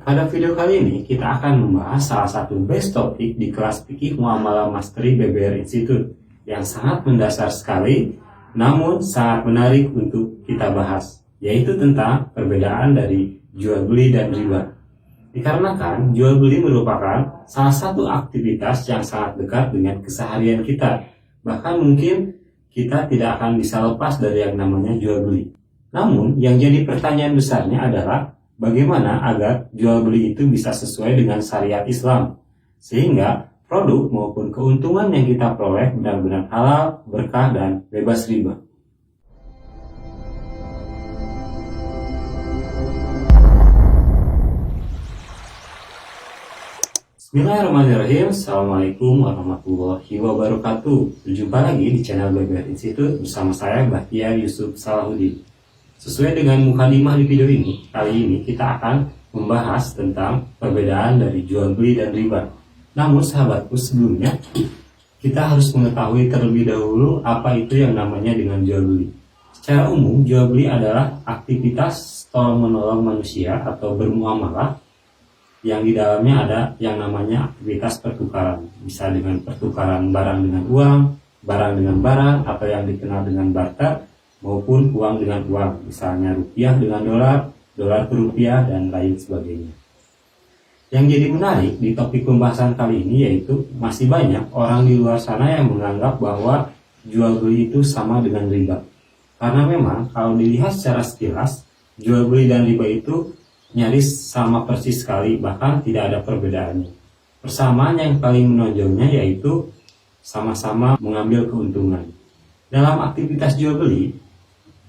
Pada video kali ini kita akan membahas salah satu best topik di kelas fikih Muamalah Mastery BBR Institute yang sangat mendasar sekali namun sangat menarik untuk kita bahas, yaitu tentang perbedaan dari jual beli dan riba. Dikarenakan jual beli merupakan salah satu aktivitas yang sangat dekat dengan keseharian kita, bahkan mungkin kita tidak akan bisa lepas dari yang namanya jual beli. Namun yang jadi pertanyaan besarnya adalah bagaimana agar jual beli itu bisa sesuai dengan syariat Islam, sehingga produk maupun keuntungan yang kita peroleh benar-benar halal, berkah, dan bebas riba. Bismillahirrahmanirrahim. Assalamualaikum warahmatullahi wabarakatuh. Berjumpa lagi di channel BBR Institute bersama saya Bahtiar Yusuf Salahuddin. Sesuai dengan mukadimah di video ini, kali ini kita akan membahas tentang perbedaan dari jual beli dan riba. Namun sahabatku, sebelumnya kita harus mengetahui terlebih dahulu apa itu yang namanya dengan jual beli. Secara umum, jual beli adalah aktivitas tolong-menolong manusia atau bermuamalah yang di dalamnya ada yang namanya aktivitas pertukaran. Bisa dengan pertukaran barang dengan uang, barang dengan barang, atau yang dikenal dengan barter, maupun uang dengan uang, misalnya rupiah dengan dolar, dolar ke rupiah, dan lain sebagainya. Yang jadi menarik di topik pembahasan kali ini yaitu masih banyak orang di luar sana yang menganggap bahwa jual beli itu sama dengan riba. Karena memang kalau dilihat secara sekilas, jual beli dan riba itu nyaris sama persis sekali, bahkan tidak ada perbedaannya. Persamaan yang paling menonjolnya yaitu sama-sama mengambil keuntungan. Dalam aktivitas jual beli,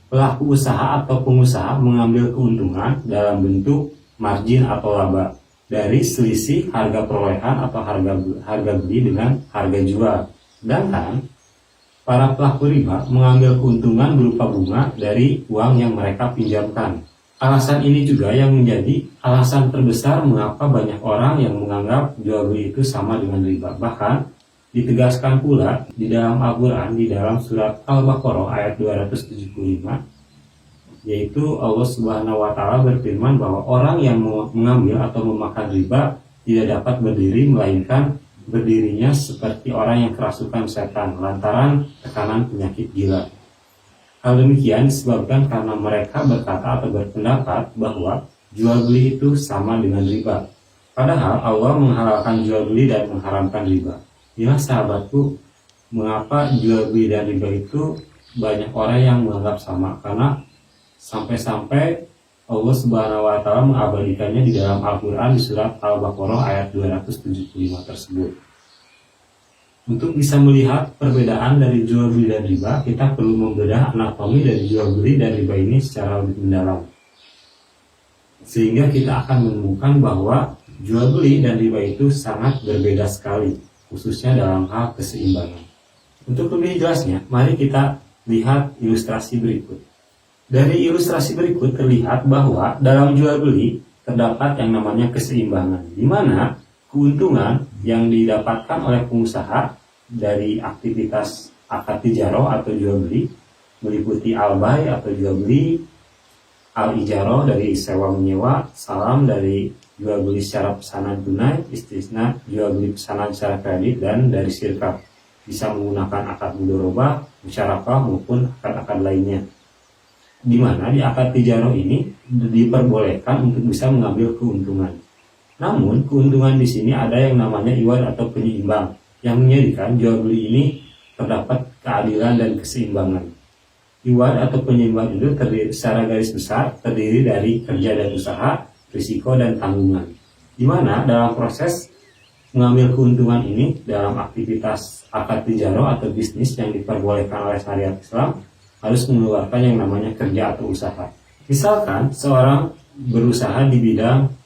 pelaku usaha atau pengusaha mengambil keuntungan dalam bentuk margin atau laba dari selisih harga perolehan atau harga beli dengan harga jual. Sedangkan para pelaku riba mengambil keuntungan berupa bunga dari uang yang mereka pinjamkan. Alasan ini juga yang menjadi alasan terbesar mengapa banyak orang yang menganggap jual beli itu sama dengan riba. Bahkan ditegaskan pula di dalam Al-Quran, di dalam surat Al-Baqarah ayat 275, yaitu Allah Subhanahu wa Ta'ala berfirman bahwa orang yang mengambil atau memakan riba tidak dapat berdiri, melainkan berdirinya seperti orang yang kerasukan setan lantaran tekanan penyakit gila. Hal demikian disebabkan karena mereka berkata atau berpendapat bahwa jual beli itu sama dengan riba. Padahal Allah menghalalkan jual beli dan mengharamkan riba. Inilah sahabatku, mengapa jual beli dan riba itu banyak orang yang menganggap sama, karena sampai-sampai Allah Subhanahu wa Ta'ala mengabadikannya di dalam Al-Quran di surat Al-Baqarah ayat 275 tersebut. Untuk bisa melihat perbedaan dari jual beli dan riba, kita perlu membedah anatomi dari jual beli dan riba ini secara lebih mendalam, sehingga kita akan menemukan bahwa jual beli dan riba itu sangat berbeda sekali, khususnya dalam hal keseimbangan. Untuk lebih jelasnya, mari kita lihat ilustrasi berikut. Dari ilustrasi berikut terlihat bahwa dalam jual beli terdapat yang namanya keseimbangan, di mana keuntungan yang didapatkan oleh pengusaha dari aktivitas akad tijaroh atau jual beli meliputi al-bay atau jual beli, al-ijaroh dari sewa menyewa, salam dari jual beli secara pesanan tunai, istisna jual beli pesanan secara kredit, dan dari sirkaf bisa menggunakan akad mudharabah, musyarakah maupun akad-akad lainnya. Di mana di akad tijaroh ini diperbolehkan untuk bisa mengambil keuntungan. Namun keuntungan di sini ada yang namanya iwad atau penyeimbang, yang menjadikan jual beli ini terdapat keadilan dan keseimbangan. Iwad atau penyeimbang itu terdiri secara garis besar terdiri dari kerja dan usaha, risiko dan tanggungan. Di mana dalam proses mengambil keuntungan ini dalam aktivitas akad tijaroh atau bisnis yang diperbolehkan oleh syariat Islam harus mengeluarkan yang namanya kerja atau usaha. Misalkan seorang berusaha di bidang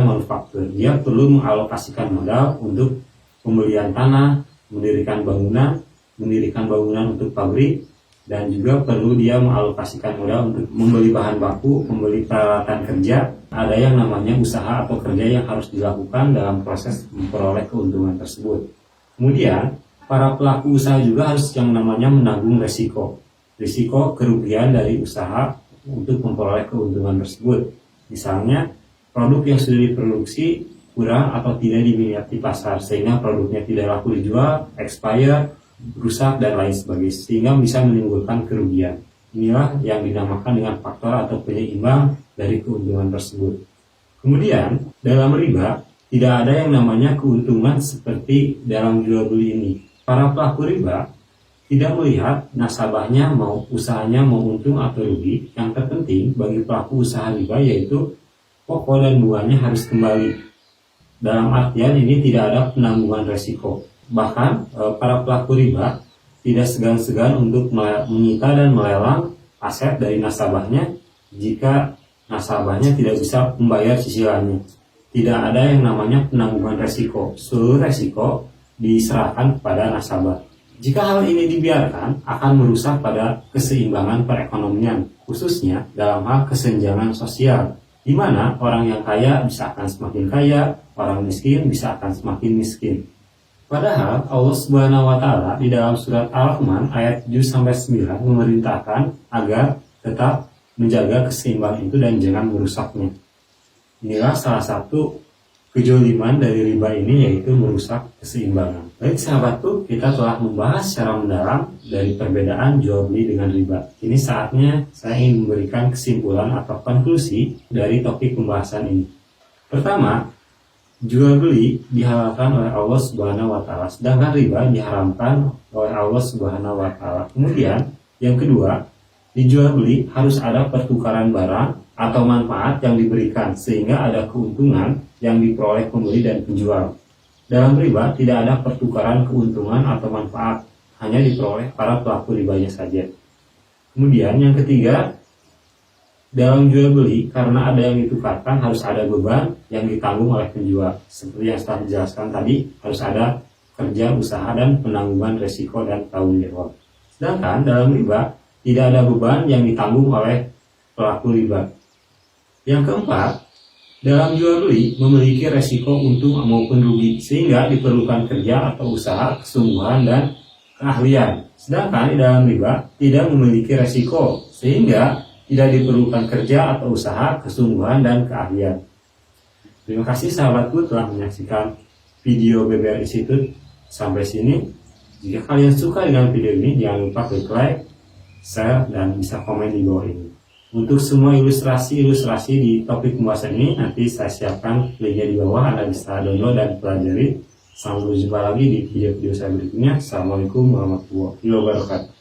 manufaktur, dia perlu mengalokasikan modal untuk pembelian tanah, mendirikan bangunan untuk pabrik, dan juga perlu dia mengalokasikan modal untuk membeli bahan baku, membeli peralatan kerja. Ada yang namanya usaha atau kerja yang harus dilakukan dalam proses memperoleh keuntungan tersebut. Kemudian para pelaku usaha juga harus yang namanya menanggung risiko kerugian dari usaha untuk memperoleh keuntungan tersebut. Misalnya produk yang sudah diproduksi kurang atau tidak diminati pasar, sehingga produknya tidak laku dijual, expire, rusak, dan lain sebagainya, sehingga bisa menimbulkan kerugian. Inilah yang dinamakan dengan faktor atau penyeimbang dari keuntungan tersebut. Kemudian, dalam riba, tidak ada yang namanya keuntungan seperti dalam jual beli ini. Para pelaku riba tidak melihat nasabahnya mau usahanya mau untung atau rugi. Yang terpenting bagi pelaku usaha riba yaitu pokok dan bunganya harus kembali. Dalam artian ini tidak ada penanggungan resiko. Bahkan para pelaku riba tidak segan-segan untuk menyita dan melelang aset dari nasabahnya jika nasabahnya tidak bisa membayar cicilannya. Tidak ada yang namanya penanggungan resiko. Seluruh resiko diserahkan kepada nasabah. Jika hal ini dibiarkan, akan merusak pada keseimbangan perekonomian, khususnya dalam hal kesenjangan sosial, di mana orang yang kaya bisa akan semakin kaya, orang miskin bisa akan semakin miskin. Padahal Allah Subhanahu wa taala di dalam surat Al-Rahman ayat 7-9 memerintahkan agar tetap menjaga keseimbangan itu dan jangan merusaknya. Inilah salah satu kejoliman dari riba ini, yaitu merusak keseimbangan. Baik sahabatku, kita telah membahas secara mendalam dari perbedaan jual beli dengan riba. Kini saatnya saya ingin memberikan kesimpulan atau konklusi dari topik pembahasan ini. Pertama, jual beli dihalalkan oleh Allah Subhanahu wa taala, sedangkan riba diharamkan oleh Allah Subhanahu wa taala. Kemudian, yang kedua, di jual beli harus ada pertukaran barang atau manfaat yang diberikan sehingga ada keuntungan yang diperoleh pembeli dan penjual. Dalam riba tidak ada pertukaran keuntungan atau manfaat, hanya diperoleh para pelaku ribanya saja. Kemudian yang ketiga, dalam jual beli karena ada yang ditukarkan harus ada beban yang ditanggung oleh penjual. Seperti yang telah dijelaskan tadi, harus ada kerja, usaha, dan penanggungan resiko dan tanggung jawab. Sedangkan dalam riba tidak ada beban yang ditanggung oleh pelaku riba. Yang keempat, dalam jual beli memiliki resiko untung maupun rugi, sehingga diperlukan kerja atau usaha, kesungguhan, dan keahlian. Sedangkan di dalam riba tidak memiliki resiko, sehingga tidak diperlukan kerja atau usaha, kesungguhan, dan keahlian. Terima kasih sahabatku telah menyaksikan video BBR Institute sampai sini. Jika kalian suka dengan video ini, jangan lupa klik like, share, dan bisa komen di bawah ini. Untuk semua ilustrasi-ilustrasi di topik pembahasan ini nanti saya siapkan linknya di bawah, Anda bisa download dan pelajari. Sampai berjumpa lagi di video-video saya berikutnya. Assalamualaikum warahmatullahi wabarakatuh.